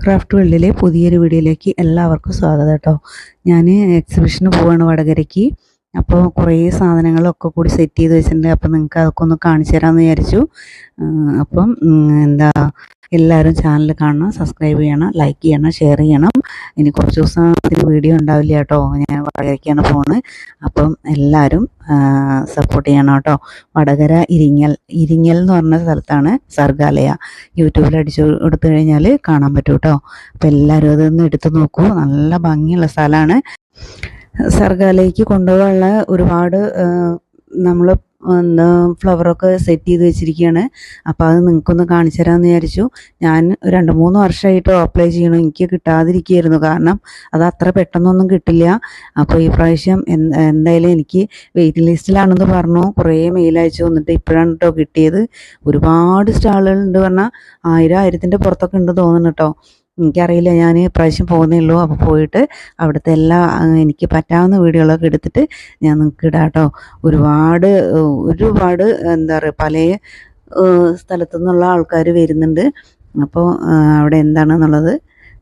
Craft വേൾഡിലെ പുതിയൊരു വീഡിയോയിലേക്ക് എല്ലാവർക്കും സ്വാഗതം കേട്ടോ. ഞാൻ എക്സിബിഷന് പോവാണ് വടകരയ്ക്ക്. അപ്പോൾ കുറേ സാധനങ്ങളൊക്കെ കൂടി സെറ്റ് ചെയ്ത് വെച്ചിട്ടുണ്ട്. അപ്പം നിങ്ങൾക്ക് അതൊക്കെ ഒന്ന് കാണിച്ചു തരാമെന്ന് വിചാരിച്ചു. അപ്പം എല്ലാവരും ചാനൽ കാണണം, സബ്സ്ക്രൈബ് ചെയ്യണം, ലൈക്ക് ചെയ്യണം, ഷെയർ ചെയ്യണം. ഇനി കുറച്ച് ദിവസം അതിന് വീഡിയോ ഉണ്ടാവില്ല കേട്ടോ. ഞാൻ വടകരയ്ക്കാണ് പോകുന്നത്. അപ്പം എല്ലാവരും സപ്പോർട്ട് ചെയ്യണം കേട്ടോ. വടകര ഇരിങ്ങൽ എന്ന് പറഞ്ഞ സ്ഥലത്താണ് സർഗാലയ. യൂട്യൂബിൽ അടിച്ചു കൊടുത്തു കഴിഞ്ഞാൽ കാണാൻ പറ്റും കേട്ടോ. അപ്പം എല്ലാവരും അതൊന്ന് എടുത്ത് നോക്കൂ. നല്ല ഭംഗിയുള്ള സ്ഥലമാണ്. സർഗാലയ്ക്ക് കൊണ്ടുപോകാനുള്ള ഒരുപാട് നമ്മൾ ഫ്ലവറൊക്കെ സെറ്റ് ചെയ്ത് വെച്ചിരിക്കുകയാണ്. അപ്പോൾ അത് നിങ്ങൾക്കൊന്ന് കാണിച്ചു തരാമെന്ന് വിചാരിച്ചു. ഞാൻ 2-3 വർഷമായിട്ട് അപ്ലൈ ചെയ്യണം, എനിക്ക് കിട്ടാതിരിക്കുകയായിരുന്നു. കാരണം അത് അത്ര പെട്ടെന്നൊന്നും കിട്ടില്ല. അപ്പോൾ ഈ പ്രാവശ്യം എന്തായാലും എനിക്ക് വെയിറ്റിംഗ് ലിസ്റ്റിലാണെന്ന് പറഞ്ഞു. കുറേ മെയിൽ അയച്ചു വന്നിട്ട് ഇപ്പോഴാണ് കേട്ടോ കിട്ടിയത്. ഒരുപാട് സ്റ്റാളുകളുണ്ട് പറഞ്ഞാൽ 1000-1000ൻ്റെ പുറത്തൊക്കെ ഉണ്ട് തോന്നുന്നു കേട്ടോ. എനിക്കറിയില്ല, ഞാൻ ഇപ്രാവശ്യം പോകുന്നേ ഉള്ളൂ. അപ്പോൾ പോയിട്ട് അവിടുത്തെ എല്ലാ എനിക്ക് പറ്റാവുന്ന വീഡിയോകളൊക്കെ എടുത്തിട്ട് ഞാൻ നിങ്ങൾക്ക് ഇടാം കേട്ടോ. ഒരുപാട് എന്താ പറയുക, പല സ്ഥലത്തു നിന്നുള്ള ആൾക്കാർ വരുന്നുണ്ട്. അപ്പോൾ അവിടെ എന്താണെന്നുള്ളത്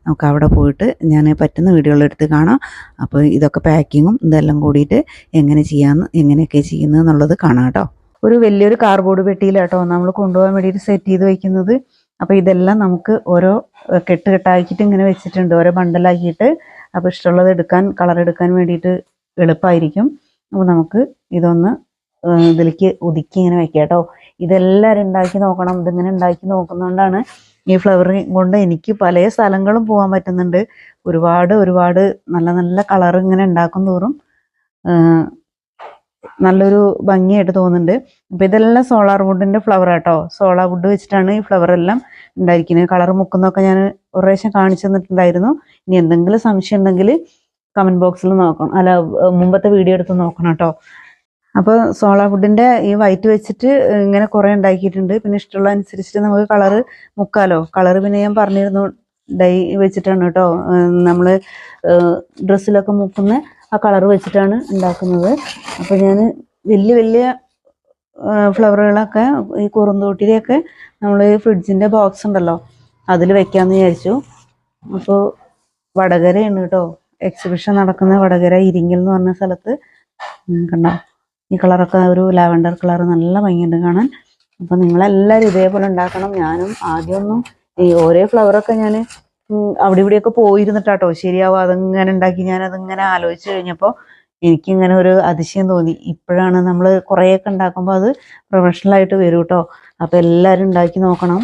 നമുക്ക് അവിടെ പോയിട്ട് ഞാൻ പറ്റുന്ന വീഡിയോകളെടുത്ത് കാണാം. അപ്പോൾ ഇതൊക്കെ പാക്കിങ്ങും ഇതെല്ലാം കൂടിയിട്ട് എങ്ങനെയൊക്കെ ചെയ്യുന്നത് എന്നുള്ളത് കാണാം കേട്ടോ. ഒരു വലിയൊരു കാർഡ്ബോർഡ് പെട്ടിയിലാട്ടോ നമ്മൾ കൊണ്ടുപോകാൻ വേണ്ടിയിട്ട് സെറ്റ് ചെയ്ത് വയ്ക്കുന്നത്. അപ്പോൾ ഇതെല്ലാം നമുക്ക് ഓരോ കെട്ടാക്കിയിട്ട് ഇങ്ങനെ വെച്ചിട്ടുണ്ട്, ഓരോ ബണ്ടലാക്കിയിട്ട്. അപ്പോൾ ഇഷ്ടമുള്ളത് കളർ എടുക്കാൻ വേണ്ടിയിട്ട് എളുപ്പമായിരിക്കും. അപ്പോൾ നമുക്ക് ഇതൊന്ന് ഇതിലേക്ക് ഒതുക്കി ഇങ്ങനെ വെക്കാം കേട്ടോ. ഇതെല്ലാവരും ഉണ്ടാക്കി നോക്കണം. ഇതിങ്ങനെ ഉണ്ടാക്കി നോക്കുന്നതുകൊണ്ടാണ് ഈ ഫ്ലവർ കൊണ്ട് എനിക്ക് പല സ്ഥലങ്ങളും പോകാൻ പറ്റുന്നുണ്ട്. ഒരുപാട് നല്ല നല്ല കളർ ഇങ്ങനെ ഉണ്ടാക്കും തോറും നല്ലൊരു ഭംഗിയായിട്ട് തോന്നുന്നുണ്ട്. അപ്പോൾ ഇതെല്ലാം സോളാർ വുഡിൻ്റെ ഫ്ലവർ കേട്ടോ. സോളാർ വുഡ് വെച്ചിട്ടാണ് ഈ ഫ്ലവർ എല്ലാം ഉണ്ടായിരിക്കുന്നത്. കളർ മുക്കുന്നൊക്കെ ഞാൻ ഒരു പ്രാവശ്യം കാണിച്ചു തന്നിട്ടുണ്ടായിരുന്നു. ഇനി എന്തെങ്കിലും സംശയം ഉണ്ടെങ്കിൽ കമൻറ്റ് ബോക്സിൽ നോക്കണം, അല്ല മുമ്പത്തെ വീഡിയോ എടുത്ത് നോക്കണം കേട്ടോ. അപ്പോൾ സോളാർ വുഡിൻ്റെ ഈ വൈറ്റ് വെച്ചിട്ട് ഇങ്ങനെ കുറേ ഉണ്ടാക്കിയിട്ടുണ്ട്. പിന്നെ ഇഷ്ടമുള്ള അനുസരിച്ചിട്ട് നമുക്ക് കളറ് മുക്കാലോ. കളറ് പിന്നെ ഞാൻ പറഞ്ഞിരുന്നു ഡൈ വെച്ചിട്ടാണ് കേട്ടോ. നമ്മൾ ഡ്രസ്സിലൊക്കെ മുക്കുന്ന ആ കളർ വെച്ചിട്ടാണ് ഉണ്ടാക്കുന്നത്. അപ്പോൾ ഞാൻ വലിയ ഫ്ലവറുകളൊക്കെ ഈ കുറുന്തോട്ടിയിലൊക്കെ നമ്മൾ ഫ്രിഡ്ജിൻ്റെ ബോക്സ് ഉണ്ടല്ലോ അതിൽ വെക്കാമെന്ന് വിചാരിച്ചു. അപ്പോൾ വടകരയാണ് കേട്ടോ എക്സിബിഷൻ നടക്കുന്ന, വടകര ഇരിങ്ങൽ എന്ന് പറഞ്ഞ സ്ഥലത്ത്. കണ്ടോ ഈ കളറൊക്കെ ഒരു ലാവൻഡർ കളർ നല്ല ഭംഗിയുണ്ട് കാണാൻ. അപ്പോൾ നിങ്ങളെല്ലാവരും ഇതേപോലെ ഉണ്ടാക്കണം. ഞാനും ആദ്യമൊന്നും ഈ ഓരോ ഫ്ലവറൊക്കെ ഞാൻ അവിടെ ഇവിടെയൊക്കെ പോയിരുന്നിട്ടാട്ടോ ശരിയാവും അതിങ്ങനെ ഉണ്ടാക്കി. ഞാനതിങ്ങനെ ആലോചിച്ച് കഴിഞ്ഞപ്പോൾ എനിക്കിങ്ങനെ ഒരു അതിശയം തോന്നി. ഇപ്പോഴാണ് നമ്മൾ കുറേയൊക്കെ ഉണ്ടാക്കുമ്പോൾ അത് പ്രൊഫഷണലായിട്ട് വരും കേട്ടോ. അപ്പോൾ എല്ലാവരും ഉണ്ടാക്കി നോക്കണം.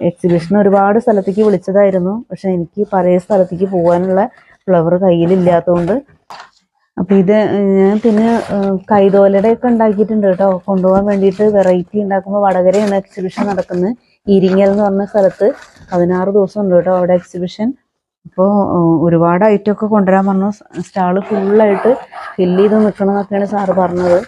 എക്സിബിഷൻ ഒരുപാട് സ്ഥലത്തേക്ക് വിളിച്ചതായിരുന്നു, പക്ഷെ എനിക്ക് പല സ്ഥലത്തേക്ക് പോകാനുള്ള ഫ്ലവർ കയ്യിലില്ലാത്തതുകൊണ്ട്. അപ്പോൾ ഇത് ഞാൻ പിന്നെ കൈതോലയുടെ ഒക്കെ ഉണ്ടാക്കിയിട്ടുണ്ട് കേട്ടോ കൊണ്ടുപോകാൻ വേണ്ടിയിട്ട്. വെറൈറ്റി ഉണ്ടാക്കുമ്പോൾ വടകരയാണ് എക്സിബിഷൻ നടക്കുന്നത്. ഇരിങ്ങൽ എന്ന് പറഞ്ഞ സ്ഥലത്ത് 16 ദിവസം ഉണ്ട് കേട്ടോ അവിടെ എക്സിബിഷൻ. അപ്പോൾ ഒരുപാട് ഐറ്റമൊക്കെ കൊണ്ടുവരാൻ പറഞ്ഞു. സ്റ്റാള് ഫുള്ളായിട്ട് ഫില്ല് ചെയ്ത് നിൽക്കണമെന്നൊക്കെയാണ് സാറ് പറഞ്ഞത്.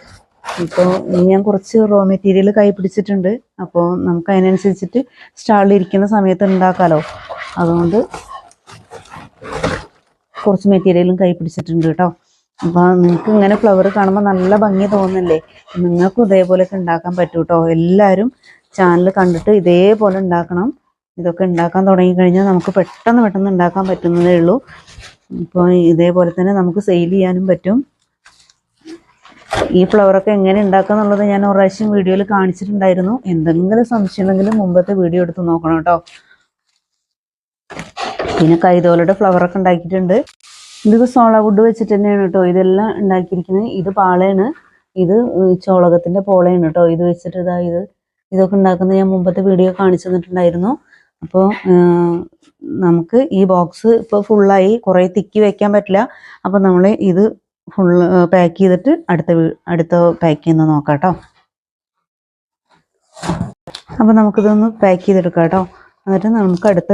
ഇപ്പോൾ ഞാൻ കുറച്ച് റോ മെറ്റീരിയൽ കൈ പിടിച്ചിട്ടുണ്ട്. അപ്പോൾ നമുക്ക് അതിനനുസരിച്ചിട്ട് സ്റ്റാളിൽ ഇരിക്കുന്ന സമയത്ത് ഉണ്ടാക്കാമല്ലോ. അതുകൊണ്ട് കുറച്ച് മെറ്റീരിയലും കൈ പിടിച്ചിട്ടുണ്ട് കേട്ടോ. അപ്പോൾ നിങ്ങൾക്ക് ഇങ്ങനെ ഫ്ലവർ കാണുമ്പോൾ നല്ല ഭംഗി തോന്നില്ലേ? നിങ്ങൾക്കും ഇതേപോലെയൊക്കെ ഉണ്ടാക്കാൻ പറ്റും കേട്ടോ. എല്ലാവരും ചാനൽ കണ്ടിട്ട് ഇതേപോലെ ഉണ്ടാക്കണം. ഇതൊക്കെ ഉണ്ടാക്കാൻ തുടങ്ങിക്കഴിഞ്ഞാൽ നമുക്ക് പെട്ടെന്ന് ഉണ്ടാക്കാൻ പറ്റുന്നതേ ഉള്ളൂ. ഇപ്പോൾ ഇതേപോലെ തന്നെ നമുക്ക് സെയിൽ ചെയ്യാനും പറ്റും. ഈ ഫ്ലവറൊക്കെ എങ്ങനെ ഉണ്ടാക്കുക എന്നുള്ളത് ഞാൻ ഒരു പ്രാവശ്യം വീഡിയോയിൽ കാണിച്ചിട്ടുണ്ടായിരുന്നു. എന്തെങ്കിലും സംശയം ഉണ്ടെങ്കിലും മുമ്പത്തെ വീഡിയോ എടുത്ത് നോക്കണം കേട്ടോ. പിന്നെ കൈതോലയുടെ ഫ്ലവറൊക്കെ ഉണ്ടാക്കിയിട്ടുണ്ട്. ഇതിപ്പോൾ സോളാർ വുഡ് വെച്ചിട്ട് തന്നെയാണ് കേട്ടോ ഇതെല്ലാം ഉണ്ടാക്കിയിരിക്കുന്നത്. ഇത് പാളയാണ്, ഇത് ചോളകത്തിൻ്റെ പോളയാണ് കേട്ടോ. ഇത് വെച്ചിട്ട് ഇതൊക്കെ ഉണ്ടാക്കുന്നത് ഞാൻ മുമ്പത്തെ വീഡിയോ കാണിച്ചു തന്നിട്ടുണ്ടായിരുന്നു. അപ്പോൾ നമുക്ക് ഈ ബോക്സ് ഇപ്പോൾ ഫുള്ളായി, കുറേ തിക്കി വെക്കാൻ പറ്റില്ല. അപ്പോൾ നമ്മൾ ഇത് ഫുള്ള് പാക്ക് ചെയ്തിട്ട് അടുത്ത പാക്ക് ചെയ്യുന്നത് നോക്കാം കേട്ടോ. അപ്പോൾ നമുക്കിതൊന്ന് പാക്ക് ചെയ്തെടുക്കാം കേട്ടോ. എന്നിട്ട് നമുക്ക് അടുത്ത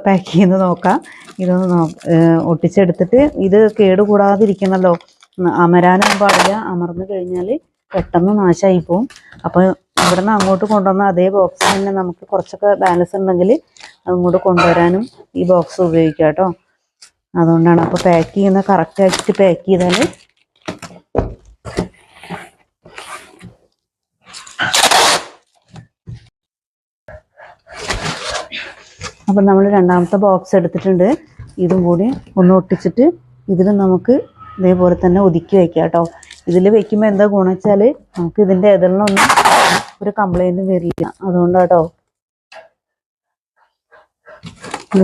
പാക്ക് ചെയ്യുന്നത് നോക്കാം. ഇതൊന്ന് ഒട്ടിച്ചെടുത്തിട്ട് ഇത് കേടുകൂടാതിരിക്കണമല്ലോ. അമരാനും പാടില്ല. അമർന്നു കഴിഞ്ഞാൽ പെട്ടെന്ന് നാശമായി പോവും. അപ്പോൾ ഇവിടെ നിന്ന് അങ്ങോട്ട് കൊണ്ടുവന്ന അതേ ബോക്സ് തന്നെ നമുക്ക് കുറച്ചൊക്കെ ബാലൻസ് ഉണ്ടെങ്കിൽ അങ്ങോട്ട് കൊണ്ടുവരാനും ഈ ബോക്സ് ഉപയോഗിക്കാം കേട്ടോ. അതുകൊണ്ടാണ്. അപ്പോൾ പാക്ക് ചെയ്യുന്ന കറക്റ്റ് ആക്കിയിട്ട് പാക്ക് ചെയ്താൽ അപ്പം നമ്മൾ രണ്ടാമത്തെ ബോക്സ് എടുത്തിട്ടുണ്ട്. ഇതും കൂടി ഒന്ന് ഒട്ടിച്ചിട്ട് ഇതിൽ നമുക്ക് ഇതേപോലെ തന്നെ ഒതുക്കി വയ്ക്കാം കേട്ടോ. ഇതിൽ വെക്കുമ്പോൾ എന്താ ഗുണം വെച്ചാൽ നമുക്ക് ഇതിൻ്റെ എതിർന്നൊന്നും ഒരു കംപ്ലൈൻറ്റും വരില്ല. അതുകൊണ്ടാട്ടോ.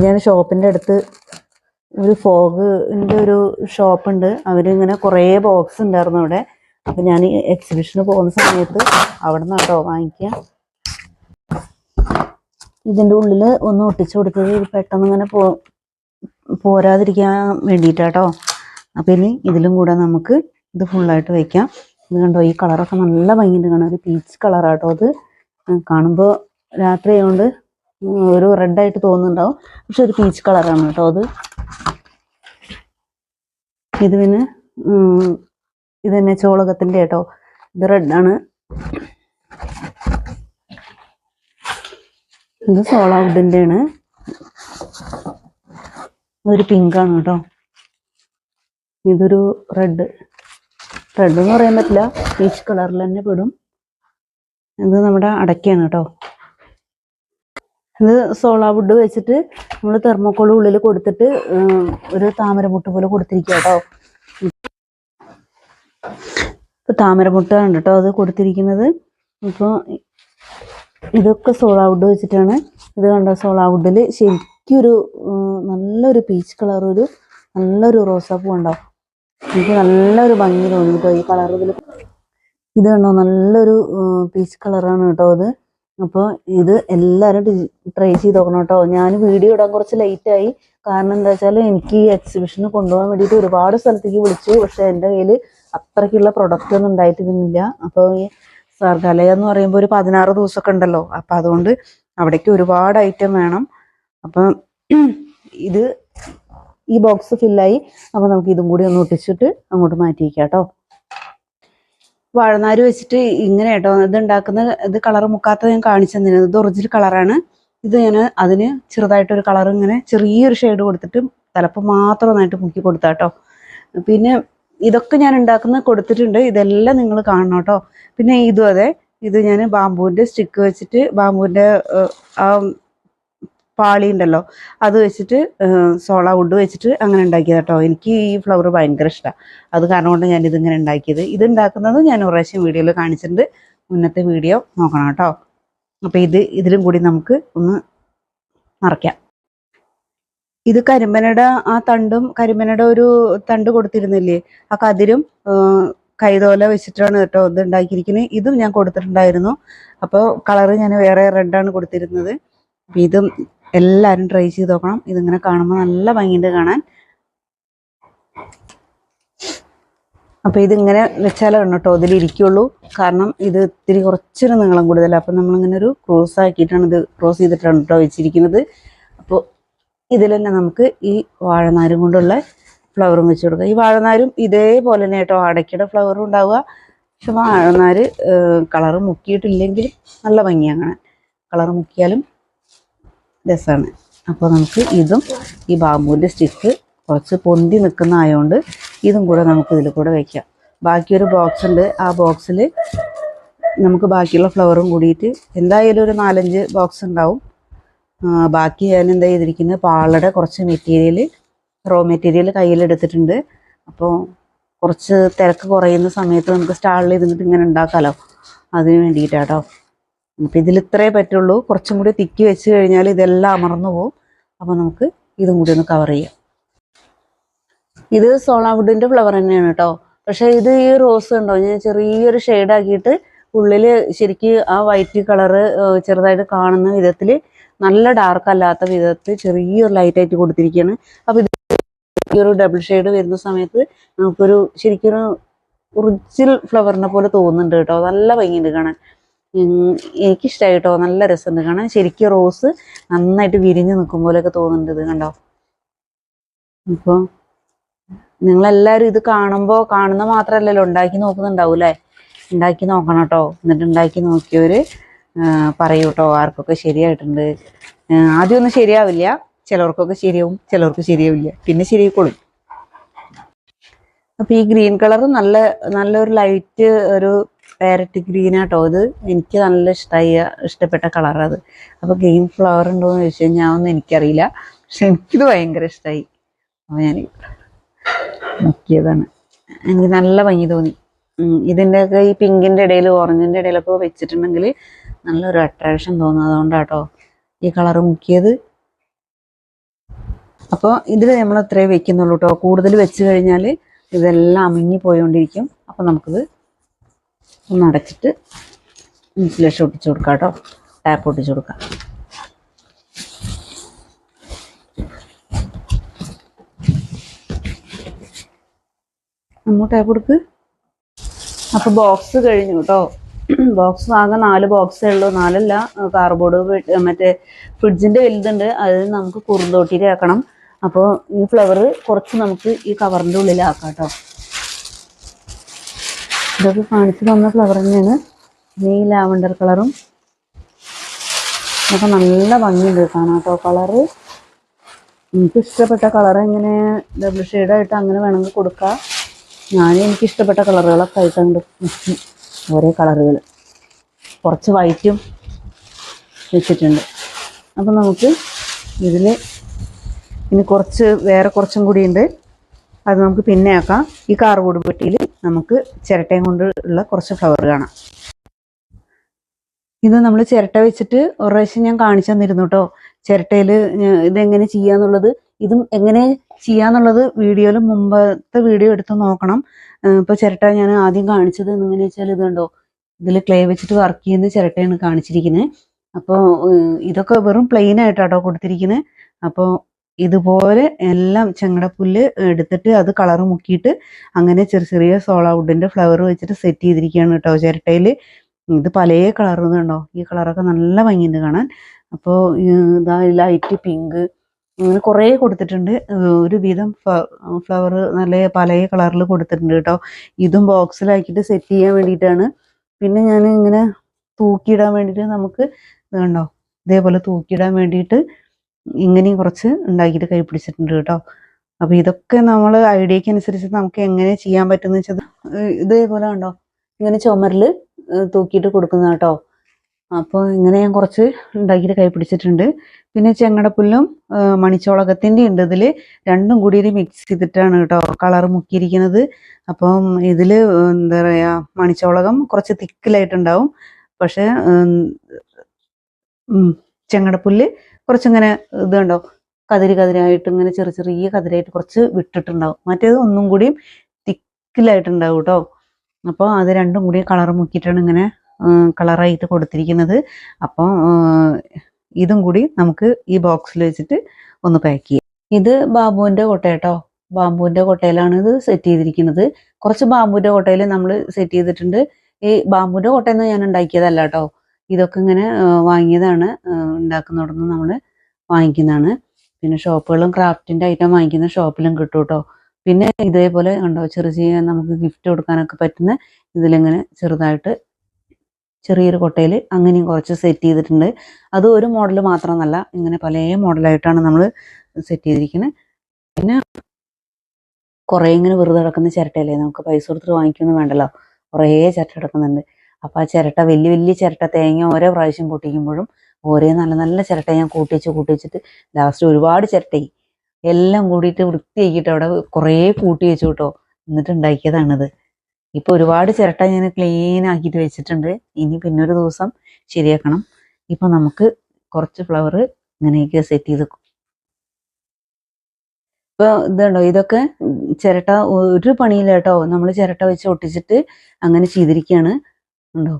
ഞാൻ ഷോപ്പിൻ്റെ അടുത്ത് ഒരു ഫോഗിൻ്റെ ഒരു ഷോപ്പുണ്ട്. അവരിങ്ങനെ കുറേ ബോക്സ് ഉണ്ടായിരുന്നു അവിടെ. അപ്പം ഞാൻ എക്സിബിഷന് പോകുന്ന സമയത്ത് അവിടെ നിന്നാട്ടോ വാങ്ങിക്കുക. ഇതിൻ്റെ ഉള്ളിൽ ഒന്ന് ഒട്ടിച്ചു കൊടുത്തത് പെട്ടെന്ന് ഇങ്ങനെ പോരാതിരിക്കാൻ വേണ്ടിയിട്ടാട്ടോ. അപ്പം ഇനി ഇതിലും കൂടെ നമുക്ക് ഇത് ഫുള്ളായിട്ട് വയ്ക്കാം. ഇത് കണ്ടോ, ഈ കളറൊക്കെ നല്ല ഭംഗിയുണ്ട് കാണാൻ. ഒരു പീച്ച് കളറാട്ടോ അത്. കാണുമ്പോൾ രാത്രി ആയതുകൊണ്ട് ഒരു റെഡായിട്ട് തോന്നുന്നുണ്ടാവും, പക്ഷെ ഒരു പീച്ച് കളറാണ് കേട്ടോ അത്. ഇത് പിന്നെ ഇത് തന്നെ ചോളകത്തിൻ്റെ കേട്ടോ. ഇത് റെഡാണ്. ഇത് സോളാവുഡിൻ്റെ ആണ്. ഒരു പിങ്കാണ് കേട്ടോ. ഇതൊരു റെഡ് എന്ന് പറയാൻ പറ്റില്ല, പീച്ച് കളറിൽ തന്നെ പെടും. ഇത് നമ്മുടെ അടയ്ക്കാണ് കേട്ടോ. ഇത് സോളാവുഡ് വെച്ചിട്ട് നമ്മൾ തെർമോക്കോൾ ഉള്ളിൽ കൊടുത്തിട്ട് ഒരു താമരമുട്ട പോലെ കൊടുത്തിരിക്കുക കേട്ടോ. ഇപ്പൊ താമരമുട്ട ഉണ്ട് കേട്ടോ അത് കൊടുത്തിരിക്കുന്നത്. ഇപ്പോൾ ഇതൊക്കെ സോളാവുഡ് വെച്ചിട്ടാണ്. ഇത് കണ്ടോ, സോളാവുഡിൽ ശരിക്കൊരു നല്ലൊരു പീച്ച് കളർ, ഒരു നല്ലൊരു റോസാപ്പൂ ഉണ്ടാവും. എനിക്ക് നല്ലൊരു ഭംഗി തോന്നി കേട്ടോ ഈ കളർ. ഇത് കണ്ടോ, നല്ലൊരു പീച്ച് കളറാണ് കേട്ടോ അത്. അപ്പോൾ ഇത് എല്ലാവരും ട്രൈ ചെയ്ത് നോക്കണം കേട്ടോ. ഞാൻ വീഡിയോ ഇടാൻ കുറച്ച് ലേറ്റായി. കാരണം എന്താ വെച്ചാൽ എനിക്ക് ഈ എക്സിബിഷന് കൊണ്ടുപോകാൻ വേണ്ടിയിട്ട് ഒരുപാട് സ്ഥലത്തേക്ക് വിളിച്ചു. പക്ഷേ എൻ്റെ കയ്യിൽ അത്രയ്ക്കുള്ള പ്രൊഡക്റ്റ് ഒന്നും ഉണ്ടായിട്ടിരുന്നില്ല. അപ്പോൾ ഈ സർഗാലയ എന്ന് പറയുമ്പോൾ ഒരു 16 ദിവസമൊക്കെ ഉണ്ടല്ലോ. അപ്പം അതുകൊണ്ട് അവിടേക്ക് ഒരുപാട് ഐറ്റം വേണം. അപ്പം ഇത് ഈ ബോക്സ് ഫില്ലായി. അപ്പോൾ നമുക്ക് ഇതും കൂടി ഒന്ന് ഒട്ടിച്ചിട്ട് അങ്ങോട്ട് മാറ്റി വയ്ക്കാം കേട്ടോ. വാഴനാര് വെച്ചിട്ട് ഇങ്ങനെ കേട്ടോ ഇത് ഉണ്ടാക്കുന്ന. ഇത് കളർ മുക്കാത്ത ഞാൻ കാണിച്ചു തന്നിരുന്നത്. ഇത് ഒറിജിനൽ കളറാണ്. ഇത് ഞാൻ അതിന് ചെറുതായിട്ടൊരു കളർ ഇങ്ങനെ ചെറിയൊരു ഷെയ്ഡ് കൊടുത്തിട്ട് തലപ്പ് മാത്രം നന്നായിട്ട് മുക്കി കൊടുത്താട്ടോ. പിന്നെ ഇതൊക്കെ ഞാൻ ഉണ്ടാക്കുന്ന കൊടുത്തിട്ടുണ്ട്. ഇതെല്ലാം നിങ്ങൾ കാണണം കേട്ടോ. പിന്നെ ഇതും അതെ. ഇത് ഞാൻ ബാമ്പുവിൻ്റെ സ്റ്റിക്ക് വെച്ചിട്ട്, ബാമ്പുവിൻ്റെ ആ പാളി ഉണ്ടല്ലോ അത് വെച്ചിട്ട് സോളാവുഡ് വെച്ചിട്ട് അങ്ങനെ ഉണ്ടാക്കിയത് കേട്ടോ. എനിക്ക് ഈ ഫ്ലവർ ഭയങ്കര ഇഷ്ടമാണ്. അത് കാരണം കൊണ്ട് ഞാൻ ഇതിങ്ങനെ ഉണ്ടാക്കിയത്. ഇത് ഉണ്ടാക്കുന്നത് ഞാൻ ഒരു പ്രാവശ്യം വീഡിയോയിൽ കാണിച്ചിട്ടുണ്ട്. മുന്നത്തെ വീഡിയോ നോക്കണം കേട്ടോ. അപ്പോൾ ഇതിലും കൂടി നമുക്ക് ഒന്ന് നിറയ്ക്കാം. ഇത് കരിമ്പനയുടെ ആ തണ്ടും, കരിമ്പനയുടെ ഒരു തണ്ട് കൊടുത്തിരുന്നില്ലേ, ആ കതിരും കൈതോല വെച്ചിട്ടാണ് കേട്ടോ ഇത് ഉണ്ടാക്കിയിരിക്കുന്നത്. ഇതും ഞാൻ കൊടുത്തിട്ടുണ്ടായിരുന്നു. അപ്പോൾ കളറ് ഞാൻ വേറെ റെഡാണ് കൊടുത്തിരുന്നത്. അപ്പം ഇതും എല്ലാവരും ട്രൈ ചെയ്ത് നോക്കണം. ഇതിങ്ങനെ കാണുമ്പോൾ നല്ല ഭംഗിയുണ്ട് കാണാൻ. അപ്പോൾ ഇതിങ്ങനെ വെച്ചാലാണ് കേട്ടോ ഇതിലിരിക്കുള്ളൂ. കാരണം ഇത് ഇത്തിരി കുറച്ചൊരു നീളം കൂടുതലാണ്. അപ്പം നമ്മളിങ്ങനെ ഒരു ക്രോസ് ആക്കിയിട്ടാണ്, ഇത് ക്രോസ് ചെയ്തിട്ടാണ് കേട്ടോ വെച്ചിരിക്കുന്നത്. അപ്പോൾ ഇതിൽ തന്നെ നമുക്ക് ഈ വാഴനാരും കൊണ്ടുള്ള ഫ്ലവറും വെച്ച് കൊടുക്കുക. ഈ വാഴനാരും ഇതേപോലെ തന്നെ കേട്ടോ അടയ്ക്കയുടെ ഫ്ലവറും ഉണ്ടാവുക. പക്ഷെ വാഴനാര് കളറ് മുക്കിയിട്ടില്ലെങ്കിലും നല്ല ഭംഗിയാണ് കാണാൻ. കളറ് മുക്കിയാലും രസമാണ്. അപ്പോൾ നമുക്ക് ഇതും ഈ ബാമ്പുവിൻ്റെ സ്റ്റിക്ക് കുറച്ച് പൊന്തി നിൽക്കുന്ന ആയതുകൊണ്ട് ഇതും കൂടെ നമുക്ക് ഇതിൽ കൂടെ വയ്ക്കാം. ബാക്കിയൊരു ബോക്സ് ഉണ്ട്. ആ ബോക്സിൽ നമുക്ക് ബാക്കിയുള്ള ഫ്ലവറും കൂടിയിട്ട് എന്തായാലും ഒരു 4-5 ബോക്സ് ഉണ്ടാവും. ബാക്കി ഞാൻ എന്താ ചെയ്തിരിക്കുന്നത്, പാളയുടെ കുറച്ച് മെറ്റീരിയൽ, റോ മെറ്റീരിയൽ കയ്യിലെടുത്തിട്ടുണ്ട്. അപ്പോൾ കുറച്ച് തിരക്ക് കുറയുന്ന സമയത്ത് നമുക്ക് സ്റ്റാളിൽ ഇരുന്നിട്ട് ഇങ്ങനെ ഉണ്ടാക്കാമല്ലോ, അതിന് വേണ്ടിയിട്ടാട്ടോ. അപ്പോൾ ഇതിൽ ഇത്രേ പറ്റുള്ളൂ. കുറച്ചും കൂടി തിക്കി വെച്ച് കഴിഞ്ഞാൽ ഇതെല്ലാം അമർന്നു പോകും. അപ്പോൾ നമുക്ക് ഇതും കൂടി ഒന്ന് കവർ ചെയ്യാം. ഇത് സോളാവുഡിൻ്റെ ഫ്ലവർ തന്നെയാണ് കേട്ടോ. പക്ഷേ ഇത് ഈ റോസ് ഉണ്ടോ, ഞാൻ ചെറിയൊരു ഷെയ്ഡാക്കിയിട്ട് ഉള്ളിൽ ശരിക്ക് ആ വൈറ്റ് കളറ് ചെറുതായിട്ട് കാണുന്ന വിധത്തിൽ, നല്ല ഡാർക്ക് അല്ലാത്ത വിധത്തിൽ ചെറിയൊരു ലൈറ്റായിട്ട് കൊടുത്തിരിക്കുകയാണ്. അപ്പോൾ ഇത് ഒരു ഡബിൾ ഷെയ്ഡ് വരുന്ന സമയത്ത് നമുക്കൊരു ശരിക്കൊരു ഒറിജിനൽ ഫ്ലവറിനെ പോലെ തോന്നുന്നുണ്ട് കേട്ടോ. നല്ല ഭംഗിയുണ്ട് കാണാൻ. എനിക്കിഷ്ടമായി കേട്ടോ. നല്ല രസമുണ്ട് കാണാൻ. ശരിക്കും റോസ് നന്നായിട്ട് വിരിഞ്ഞ് നിൽക്കും പോലെയൊക്കെ തോന്നുന്നുണ്ട്. ഇത് കണ്ടോ. ഇപ്പോൾ നിങ്ങളെല്ലാവരും ഇത് കാണുന്ന മാത്രമല്ലല്ലോ ഉണ്ടാക്കി നോക്കുന്നുണ്ടാവും അല്ലേ. ഉണ്ടാക്കി നോക്കണം കേട്ടോ. എന്നിട്ട് ഉണ്ടാക്കി നോക്കിയവർ പറയൂ കേട്ടോ ആർക്കൊക്കെ ശരിയായിട്ടുണ്ട്. ആദ്യമൊന്നും ശരിയാവില്ല, ചിലവർക്കൊക്കെ ശരിയാവും, ചിലർക്ക് ശരിയാവില്ല, പിന്നെ ശരിയായിക്കോളും. അപ്പോൾ ഈ ഗ്രീൻ കളർ നല്ലൊരു ലൈറ്റ് ഒരു പാരറ്റ് ഗ്രീനാട്ടോ ഇത്. എനിക്ക് നല്ല ഇഷ്ടപ്പെട്ട കളറത്. അപ്പോൾ ഗ്രീൻ ഫ്ലവർ ഉണ്ടോ എന്ന് ചോദിച്ചു കഴിഞ്ഞാൽ ഒന്നും എനിക്കറിയില്ല, പക്ഷെ എനിക്കിത് ഭയങ്കര ഇഷ്ടമായി. അപ്പോൾ ഞാൻ നോക്കിയതാണ്, എനിക്ക് നല്ല ഭംഗി തോന്നി. ഇതിൻ്റെയൊക്കെ ഈ പിങ്കിൻ്റെ ഇടയിൽ ഓറഞ്ചിൻ്റെ ഇടയിലൊക്കെ വെച്ചിട്ടുണ്ടെങ്കിൽ നല്ലൊരു അട്രാക്ഷൻ തോന്നും. അതുകൊണ്ടാട്ടോ ഈ കളറ് മുക്കിയത്. അപ്പോൾ ഇതിൽ നമ്മൾ അത്രേ വെക്കുന്നുള്ളൂ കേട്ടോ. കൂടുതൽ വെച്ച് കഴിഞ്ഞാൽ ഇതെല്ലാം അമിങ്ങി പോയോണ്ടിരിക്കും. അപ്പോൾ നമുക്കിത് ഒന്ന് അടച്ചിട്ട് ഇൻസുലേഷൻ ഒട്ടിച്ചു കൊടുക്കാം കേട്ടോ. ടാപ്പ് ഒട്ടിച്ചു കൊടുക്കാം. നമ്മൾ ടാപ്പ് കൊടുക്ക്. അപ്പോൾ ബോക്സ് കഴിഞ്ഞു കേട്ടോ. ബോക്സ് ആകെ 4 ബോക്സേ ഉള്ളൂ. 4 അല്ല, കാർഡ്ബോർഡ് മറ്റേ ഫ്രിഡ്ജിൻ്റെ വലുതുണ്ട്, അത് നമുക്ക് കുറുന്തോട്ടിയിലാക്കണം. അപ്പോൾ ഈ ഫ്ലവർ കുറച്ച് നമുക്ക് ഈ കവറിൻ്റെ ഉള്ളിലാക്കാം കേട്ടോ. ഇതൊക്കെ കാണിച്ചു തന്ന ഫ്ലവർ തന്നെയാണ്. ഈ ലാവണ്ടർ കളറും അതൊക്കെ നല്ല ഭംഗിയുണ്ട് കാണാം കേട്ടോ. കളറ് എനിക്ക് ഇഷ്ടപ്പെട്ട കളർ ഇങ്ങനെ ഡബിൾ ഷെയ്ഡായിട്ട് അങ്ങനെ വേണമെങ്കിൽ കൊടുക്കാം. എനിക്കിഷ്ടപ്പെട്ട കളറുകളൊക്കെ ആയിട്ടുണ്ട് ഓരോ കളറുകൾ. കുറച്ച് വൈറ്റും വെച്ചിട്ടുണ്ട്. അപ്പം നമുക്ക് ഇതിൽ ഇനി വേറെ കുറച്ചും കൂടി ഉണ്ട്, അത് നമുക്ക് പിന്നെ ആക്കാം. ഈ കാർഡ്ബോർഡ് പെട്ടിയിൽ നമുക്ക് ചിരട്ടയും കൊണ്ട് ഉള്ള കുറച്ച് ഫ്ലവർ കാണാം. ഇത് നമ്മൾ ചിരട്ട വെച്ചിട്ട് ഒരു പ്രാവശ്യം ഞാൻ കാണിച്ചു തന്നിരുന്നു കേട്ടോ. ചിരട്ടയിൽ ഇതെങ്ങനെ ചെയ്യാന്നുള്ളത്, ഇതും എങ്ങനെ ചെയ്യാന്നുള്ളത് വീഡിയോയിൽ മുമ്പത്തെ വീഡിയോ എടുത്ത് നോക്കണം. ഇപ്പോൾ ചിരട്ട ഞാൻ ആദ്യം കാണിച്ചത് എങ്ങനെയാണെന്ന് വെച്ചാൽ ഇത് കണ്ടോ, ഇതിൽ ക്ലേ വെച്ചിട്ട് വർക്ക് ചെയ്യുന്ന ചിരട്ടയാണ് കാണിച്ചിരിക്കുന്നത്. അപ്പോൾ ഇതൊക്കെ വെറും പ്ലെയിൻ ആയിട്ടാട്ടോ കൊടുത്തിരിക്കുന്നത്. അപ്പോൾ ഇതുപോലെ എല്ലാം ചെങ്ങടപ്പുല്ല് എടുത്തിട്ട് അത് കളർ മുക്കിയിട്ട് അങ്ങനെ ചെറിയ ചെറിയ സോളാവുഡിൻ്റെ ഫ്ലവർ വെച്ചിട്ട് സെറ്റ് ചെയ്തിരിക്കുകയാണ് കേട്ടോ ചിരട്ടയിൽ. ഇത് പല കളറും കണ്ടോ, ഈ കളറൊക്കെ നല്ല ഭംഗിയുണ്ട് കാണാൻ. അപ്പോൾ ഇതാ ലൈറ്റ് പിങ്ക് അങ്ങനെ കുറേ കൊടുത്തിട്ടുണ്ട്. ഒരുവിധം ഫ്ലവർ നല്ല പല കളറിൽ കൊടുത്തിട്ടുണ്ട് കേട്ടോ. ഇതും ബോക്സിലാക്കിയിട്ട് സെറ്റ് ചെയ്യാൻ വേണ്ടിയിട്ടാണ്. പിന്നെ ഞാൻ ഇങ്ങനെ തൂക്കിയിടാൻ വേണ്ടിയിട്ട് നമുക്ക് ഇത് കണ്ടോ, ഇതേപോലെ തൂക്കിയിടാൻ വേണ്ടിയിട്ട് ഇങ്ങനെയും കുറച്ച് ഉണ്ടാക്കിയിട്ട് കൈ പിടിച്ചിട്ടുണ്ട് കേട്ടോ. അപ്പോൾ ഇതൊക്കെ നമ്മൾ ഐഡിയക്ക് അനുസരിച്ച് നമുക്ക് എങ്ങനെ ചെയ്യാൻ പറ്റുമെന്ന് വെച്ചാൽ ഇതേപോലെ കണ്ടോ, ഇങ്ങനെ ചുമരിൽ തൂക്കിയിട്ട് കൊടുക്കുന്ന കേട്ടോ. അപ്പോൾ ഇങ്ങനെ ഞാൻ കുറച്ച് ഉണ്ടാക്കിയിട്ട് കൈ പിടിച്ചിട്ടുണ്ട്. പിന്നെ ചെങ്ങടപ്പുല്ലും മണിച്ചോളകത്തിൻ്റെ ഉണ്ട് ഇതിൽ. രണ്ടും കൂടി മിക്സ് ചെയ്തിട്ടാണ് കേട്ടോ കളർ മുക്കിയിരിക്കുന്നത്. അപ്പം ഇതിൽ എന്താ പറയുക, മണിച്ചോളകം കുറച്ച് തിക്കിലായിട്ടുണ്ടാവും, പക്ഷേ ചെങ്ങടപ്പുല്ല് കുറച്ചിങ്ങനെ ഇത് കണ്ടോ കതിരായിട്ട് ഇങ്ങനെ ചെറിയ കതിരായിട്ട് കുറച്ച് വിട്ടിട്ടുണ്ടാവും. മറ്റേത് ഒന്നും കൂടിയും തിക്കിലായിട്ടുണ്ടാവും കേട്ടോ. അപ്പോൾ അത് രണ്ടും കൂടി കളർ മുക്കിയിട്ടാണ് ഇങ്ങനെ കളറായിട്ട് കൊടുത്തിരിക്കുന്നത്. അപ്പോൾ ഇതും കൂടി നമുക്ക് ഈ ബോക്സിൽ വെച്ചിട്ട് ഒന്ന് പാക്ക് ചെയ്യാം. ഇത് ബാമ്പുവിൻ്റെ കൊട്ട കേട്ടോ. ബാമ്പുവിൻ്റെ കൊട്ടയിലാണ് ഇത് സെറ്റ് ചെയ്തിരിക്കുന്നത്. കുറച്ച് ബാമ്പുവിൻ്റെ കൊട്ടയിൽ നമ്മൾ സെറ്റ് ചെയ്തിട്ടുണ്ട്. ഈ ബാമ്പുവിൻ്റെ കൊട്ടയൊന്നും ഞാൻ ഉണ്ടാക്കിയതല്ല കേട്ടോ. ഇതൊക്കെ ഇങ്ങനെ വാങ്ങിയതാണ്, ഉണ്ടാക്കുന്നിടന്ന് നമ്മൾ വാങ്ങിക്കുന്നതാണ്. പിന്നെ ഷോപ്പുകളും ക്രാഫ്റ്റിൻ്റെ ഐറ്റം വാങ്ങിക്കുന്ന ഷോപ്പിലും കിട്ടും കേട്ടോ. പിന്നെ ഇതേപോലെ ഉണ്ടോ ചെറിയ നമുക്ക് ഗിഫ്റ്റ് കൊടുക്കാനൊക്കെ പറ്റുന്ന ഇതിലിങ്ങനെ ചെറുതായിട്ട് ചെറിയൊരു കൊട്ടയിൽ അങ്ങനെയും കുറച്ച് സെറ്റ് ചെയ്തിട്ടുണ്ട്. അത് ഒരു മോഡൽ മാത്രമല്ല, ഇങ്ങനെ പല മോഡലായിട്ടാണ് നമ്മൾ സെറ്റ് ചെയ്തിരിക്കുന്നത്. പിന്നെ കുറേ ഇങ്ങനെ വെറുതെ കിടക്കുന്ന ചിരട്ടയല്ലേ, നമുക്ക് പൈസ കൊടുത്തിട്ട് വാങ്ങിക്കൊന്നും വേണ്ടല്ലോ, കുറേ ചിരട്ട കിടക്കുന്നുണ്ട്. അപ്പോൾ ആ ചിരട്ട വലിയ ചിരട്ട തേങ്ങ ഓരോ പ്രാവശ്യം പൊട്ടിക്കുമ്പോഴും ഓരോ നല്ല ചിരട്ട ഞാൻ കൂട്ടിച്ചിട്ട് ലാസ്റ്റ് ഒരുപാട് ചിരട്ടയായി. എല്ലാം കൂടിയിട്ട് വൃത്തിയാക്കിയിട്ട് അവിടെ കുറേ കൂട്ടി വെച്ചു കേട്ടോ. എന്നിട്ട് ഉണ്ടാക്കിയതാണിത്. ഇപ്പോൾ ഒരുപാട് ചിരട്ട ഞാൻ ക്ലീൻ ആക്കിയിട്ട് വെച്ചിട്ടുണ്ട്. ഇനി പിന്നൊരു ദിവസം ശരിയാക്കണം. ഇപ്പം നമുക്ക് കുറച്ച് ഫ്ലവർ ഇങ്ങനെയൊക്കെ സെറ്റ് ചെയ്ത്. ഇപ്പോൾ ഇതുണ്ടോ, ഇതൊക്കെ ചിരട്ട ഒരു പണിയില്ല കേട്ടോ. നമ്മൾ ചിരട്ട വെച്ച് ഒട്ടിച്ചിട്ട് അങ്ങനെ ചെയ്തിരിക്കുകയാണ്. ഉണ്ടോ,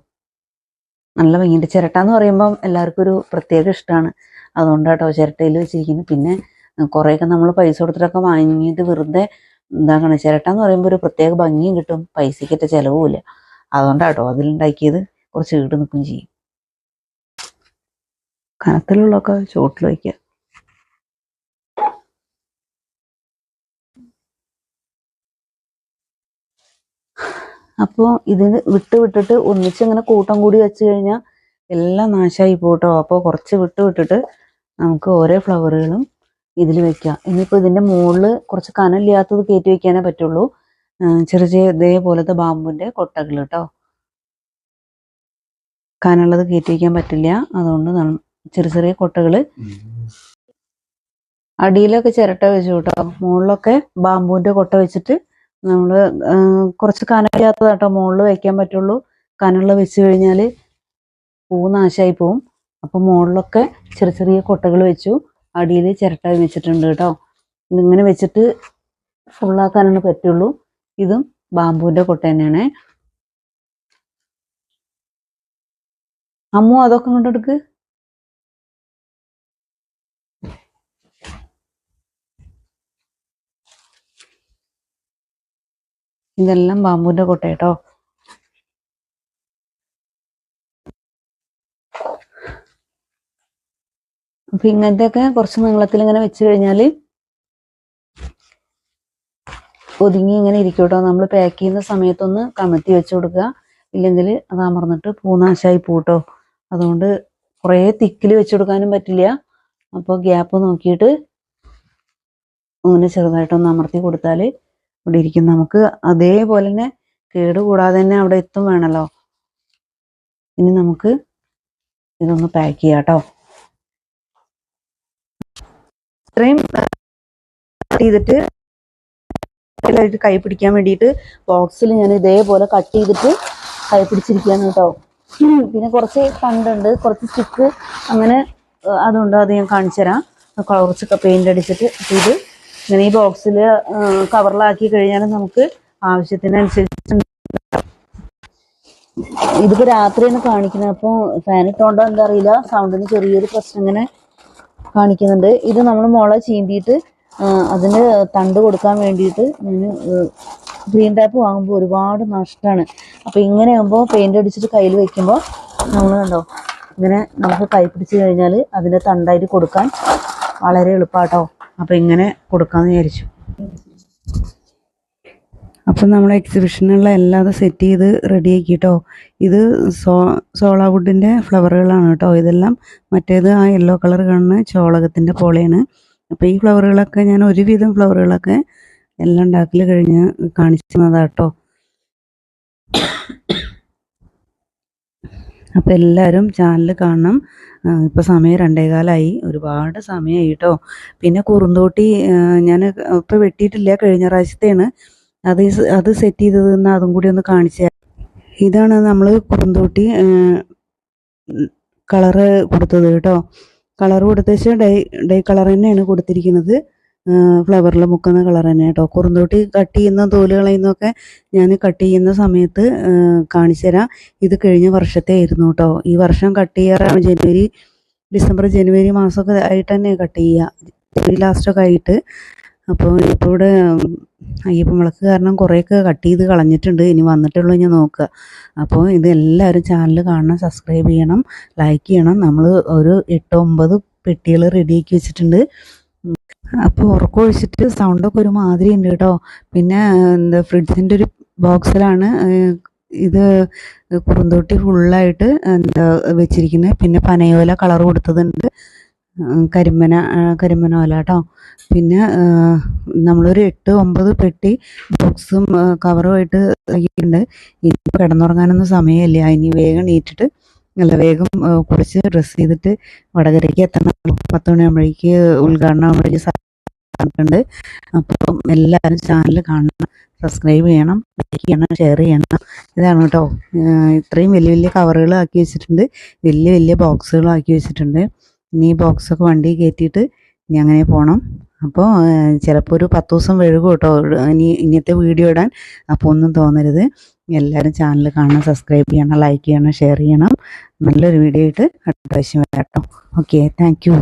നല്ല ഭംഗിയുണ്ട്. ചിരട്ട എന്ന് പറയുമ്പം എല്ലാവർക്കും ഒരു പ്രത്യേക ഇഷ്ടമാണ്. അതുകൊണ്ടാട്ടോ ചിരട്ടയിൽ വെച്ചിരിക്കുന്നത്. പിന്നെ കുറേയൊക്കെ നമ്മൾ പൈസ കൊടുത്തിട്ടൊക്കെ വാങ്ങിയിട്ട് വെറുതെ എന്താക്കണം, ചിരട്ട എന്ന് പറയുമ്പോൾ ഒരു പ്രത്യേക ഭംഗിയും കിട്ടും, പൈസയ്ക്കേറ്റ ചിലവുമില്ല. അതുകൊണ്ടാട്ടോ അതിലുണ്ടാക്കിയത് കുറച്ച് ഈട് നിൽക്കും ചെയ്യും. കനത്തിലുള്ളതൊക്കെ ചോട്ടിൽ വയ്ക്കുക. അപ്പോൾ ഇതിന് വിട്ടിട്ട് ഒന്നിച്ചിങ്ങനെ കൂട്ടം കൂടി വെച്ച് കഴിഞ്ഞാൽ എല്ലാം നാശമായി പോട്ടോ. അപ്പോൾ കുറച്ച് വിട്ടിട്ട് നമുക്ക് ഓരോ ഫ്ലവറുകളും ഇതിൽ വെക്കാം. ഇനിയിപ്പോൾ ഇതിൻ്റെ മുകളിൽ കുറച്ച് കനമില്ലാത്തത് കയറ്റി വെക്കാനേ പറ്റുള്ളൂ. ചെറിയ ഇതേപോലത്തെ ബാമ്പുവിൻ്റെ കൊട്ടകൾ കേട്ടോ. കനമുള്ളത് കയറ്റി വയ്ക്കാൻ പറ്റില്ല. അതുകൊണ്ട് ചെറിയ ചെറിയ കൊട്ടകൾ അടിയിലൊക്കെ ചിരട്ട വെച്ചു കേട്ടോ. മുകളിലൊക്കെ ബാമ്പുവിൻ്റെ കൊട്ട വെച്ചിട്ട് നമ്മൾ കുറച്ച് കനമില്ലാത്തതാട്ടോ മുകളിൽ വയ്ക്കാൻ പറ്റുള്ളൂ. കനമുള്ള വെച്ച് കഴിഞ്ഞാൽ പൂ നാശമായി പോവും. അപ്പം മുകളിലൊക്കെ ചെറിയ ചെറിയ കൊട്ടകൾ വെച്ചു, അടിയിൽ ചിരട്ട വെച്ചിട്ടുണ്ട് കേട്ടോ. ഇതിങ്ങനെ വെച്ചിട്ട് ഫുള്ളാക്കാനാണ് പറ്റുള്ളൂ. ഇതും ബാമ്പുവിൻ്റെ കൊട്ട തന്നെയാണ്. അമ്മു അതൊക്കെ കൊണ്ടെടുക്ക്. ഇതെല്ലാം ബാമ്പുവിൻ്റെ കൊട്ട കേട്ടോ. അപ്പൊ ഇങ്ങനത്തെയൊക്കെ കുറച്ച് നീളത്തിൽ ഇങ്ങനെ വെച്ച് കഴിഞ്ഞാൽ ഒതുങ്ങി ഇങ്ങനെ ഇരിക്കും കേട്ടോ. നമ്മൾ പാക്ക് ചെയ്യുന്ന സമയത്തൊന്ന് കമത്തി വെച്ച് കൊടുക്കുക, ഇല്ലെങ്കിൽ അത് അമർന്നിട്ട് പൂനാശായി പോട്ടോ. അതുകൊണ്ട് കുറേ തിക്കിൽ വെച്ച് കൊടുക്കാനും പറ്റില്ല. അപ്പോൾ ഗ്യാപ്പ് നോക്കിയിട്ട് അങ്ങനെ ചെറുതായിട്ടൊന്ന് അമർത്തി കൊടുത്താൽ ഇവിടെ ഇരിക്കും. നമുക്ക് അതേപോലെ തന്നെ കേട് കൂടാതെ തന്നെ അവിടെ എത്തും വേണമല്ലോ. ഇനി നമുക്ക് ഇതൊന്ന് പാക്ക് ചെയ്യാം കേട്ടോ. ഇത്രയും ചെയ്തിട്ട് കൈ പിടിക്കാൻ വേണ്ടിയിട്ട് ബോക്സിൽ ഞാൻ ഇതേപോലെ കട്ട് ചെയ്തിട്ട് കൈ പിടിച്ചിരിക്കുകയാണ് കേട്ടോ. പിന്നെ കുറച്ച് ഫണ്ടുണ്ട്, കുറച്ച് സ്റ്റിക്ക് അങ്ങനെ അതുണ്ട്, അത് ഞാൻ കാണിച്ചു തരാം. കുറച്ചൊക്കെ പെയിന്റ് അടിച്ചിട്ട് ഇത് ഇങ്ങനെ ഈ ബോക്സിൽ കവറിലാക്കി കഴിഞ്ഞാൽ നമുക്ക് ആവശ്യത്തിനനുസരിച്ച്. ഇതിപ്പോൾ രാത്രിയാണ് കാണിക്കുന്നത്, അപ്പോൾ ഫാൻ ഇട്ടോണ്ടോ എന്താ അറിയില്ല, സൗണ്ടിന് ചെറിയൊരു പ്രശ്നം ഇങ്ങനെ കാണിക്കുന്നുണ്ട്. ഇത് നമ്മൾ മുള ചീന്തിയിട്ട് അതിന് തണ്ട് കൊടുക്കാൻ വേണ്ടിയിട്ട് ഞാൻ ഗ്രീൻ ടാപ്പ് വാങ്ങുമ്പോൾ ഒരുപാട് നഷ്ടമാണ്. അപ്പോൾ ഇങ്ങനെ ആകുമ്പോൾ പെയിന്റ് അടിച്ചിട്ട് കയ്യിൽ വെക്കുമ്പോൾ നമ്മൾ കണ്ടോ ഇങ്ങനെ നമുക്ക് കൈ പിടിച്ച് കഴിഞ്ഞാൽ അതിൻ്റെ തണ്ടായിട്ട് കൊടുക്കാൻ വളരെ എളുപ്പമാട്ടോ. അപ്പോൾ ഇങ്ങനെ കൊടുക്കാമെന്ന് വിചാരിച്ചു. അപ്പം നമ്മൾ എക്സിബിഷനുള്ള എല്ലാം സെറ്റ് ചെയ്ത് റെഡിയാക്കി കേട്ടോ. ഇത് സോളാ വുഡിൻ്റെ ഫ്ലവറുകളാണ് കേട്ടോ. ഇതെല്ലാം മറ്റേത് ആ യെല്ലോ കളർ കാണുന്ന ചോളകത്തിൻ്റെ പോളയാണ്. അപ്പോൾ ഈ ഫ്ലവറുകളൊക്കെ ഞാൻ ഒരുവിധം ഫ്ലവറുകളൊക്കെ എല്ലാം ഉണ്ടാക്കൽ കഴിഞ്ഞ് കാണിച്ചതാട്ടോ. അപ്പോൾ എല്ലാവരും ചാനൽ കാണണം. ഇപ്പോൾ സമയം 2:15, ഒരുപാട് സമയമായി കേട്ടോ. പിന്നെ കുറുന്തോട്ടി ഞാൻ ഇപ്പോൾ വെട്ടിയിട്ടില്ല, കഴിഞ്ഞ പ്രാവശ്യത്തെയാണ് അത് സെറ്റ് ചെയ്തതെന്ന് അതും കൂടി ഒന്ന് കാണിച്ചു തരാം. ഇതാണ് നമ്മൾ കുറുന്തോട്ടി കളറ് കൊടുത്തത് കേട്ടോ. കളർ കൊടുത്തേച്ച് ഡൈ കളർ തന്നെയാണ് കൊടുത്തിരിക്കുന്നത്. ഫ്ലവറിൽ മുക്കുന്ന കളർ തന്നെ കേട്ടോ. കുറുന്തോട്ടി കട്ട് ചെയ്യുന്ന തോല് കളയുന്നതൊക്കെ ഞാൻ കട്ട് ചെയ്യുന്ന സമയത്ത് കാണിച്ചു തരാം. ഇത് കഴിഞ്ഞ വർഷത്തെ ആയിരുന്നു കേട്ടോ. ഈ വർഷം കട്ട് ചെയ്യാറ് ഡിസംബർ ജനുവരി മാസമൊക്കെ ആയിട്ട് തന്നെ കട്ട് ചെയ്യുക, ജനുവരി ലാസ്റ്റൊക്കെ ആയിട്ട്. അപ്പോൾ ഇപ്പോൾ ഇവിടെ അയ്യപ്പൻ വിളക്ക് കാരണം കുറേയൊക്കെ കട്ട് ചെയ്ത് കളഞ്ഞിട്ടുണ്ട്, ഇനി വന്നിട്ടുള്ളൂ ഞാൻ നോക്കുക. അപ്പോൾ ഇത് എല്ലാവരും ചാനൽ കാണണം, സബ്സ്ക്രൈബ് ചെയ്യണം, ലൈക്ക് ചെയ്യണം. നമ്മൾ ഒരു 8-9 പെട്ടികൾ റെഡിയാക്കി വെച്ചിട്ടുണ്ട്. അപ്പോൾ ഉറക്കമൊഴിച്ചിട്ട് സൗണ്ടൊക്കെ ഒരു മാതിരി ഉണ്ട് കേട്ടോ. പിന്നെ എന്താ ഫ്രിഡ്ജിൻ്റെ ഒരു ബോക്സിലാണ് ഇത് കുറുന്തോട്ടി ഫുള്ളായിട്ട് എന്താ വെച്ചിരിക്കുന്നത്. പിന്നെ പനയോല കളർ കൊടുത്തതുണ്ട്, കരിമ്പന ഓല കേട്ടോ. പിന്നെ നമ്മളൊരു 8-9 പെട്ടി ബോക്സും കവറുമായിട്ട് ഉണ്ട്. ഇനി കിടന്നുറങ്ങാനൊന്നും സമയമില്ല, ഇനി വേഗം നീറ്റിട്ട് വേഗം കുളിച്ച് ഡ്രസ്സ് ചെയ്തിട്ട് വടകരയ്ക്ക് എത്തണം. 10 മണിയാകുമ്പോഴേക്ക് ഉദ്ഘാടനം ആകുമ്പോഴേക്ക് സാധിക്കുന്നുണ്ട്. അപ്പം എല്ലാവരും ചാനൽ കാണണം, സബ്സ്ക്രൈബ് ചെയ്യണം, ലൈക്ക് ചെയ്യണം, ഷെയർ ചെയ്യണം. ഇതാണ് കേട്ടോ. ഇത്രയും വലിയ വലിയ കവറുകൾ ആക്കി വെച്ചിട്ടുണ്ട്, വലിയ വലിയ ബോക്സുകളാക്കി വെച്ചിട്ടുണ്ട്. ഇനി ഈ ബോക്സൊക്കെ വണ്ടി കയറ്റിയിട്ട് ഇനി അങ്ങനെ പോകണം. അപ്പോൾ ചിലപ്പോൾ ഒരു 10 ദിവസം വഴുകും കേട്ടോ ഇന്നത്തെ വീഡിയോ ഇടാൻ. അപ്പോൾ ഒന്നും തോന്നരുത്. എല്ലാവരും ചാനൽ കാണണം, സബ്സ്ക്രൈബ് ചെയ്യണം, ലൈക്ക് ചെയ്യണം, ഷെയർ ചെയ്യണം. നല്ലൊരു വീഡിയോ ആയിട്ട് അടുത്ത പ്രാവശ്യം വരാം കേട്ടോ. Okay, thank you.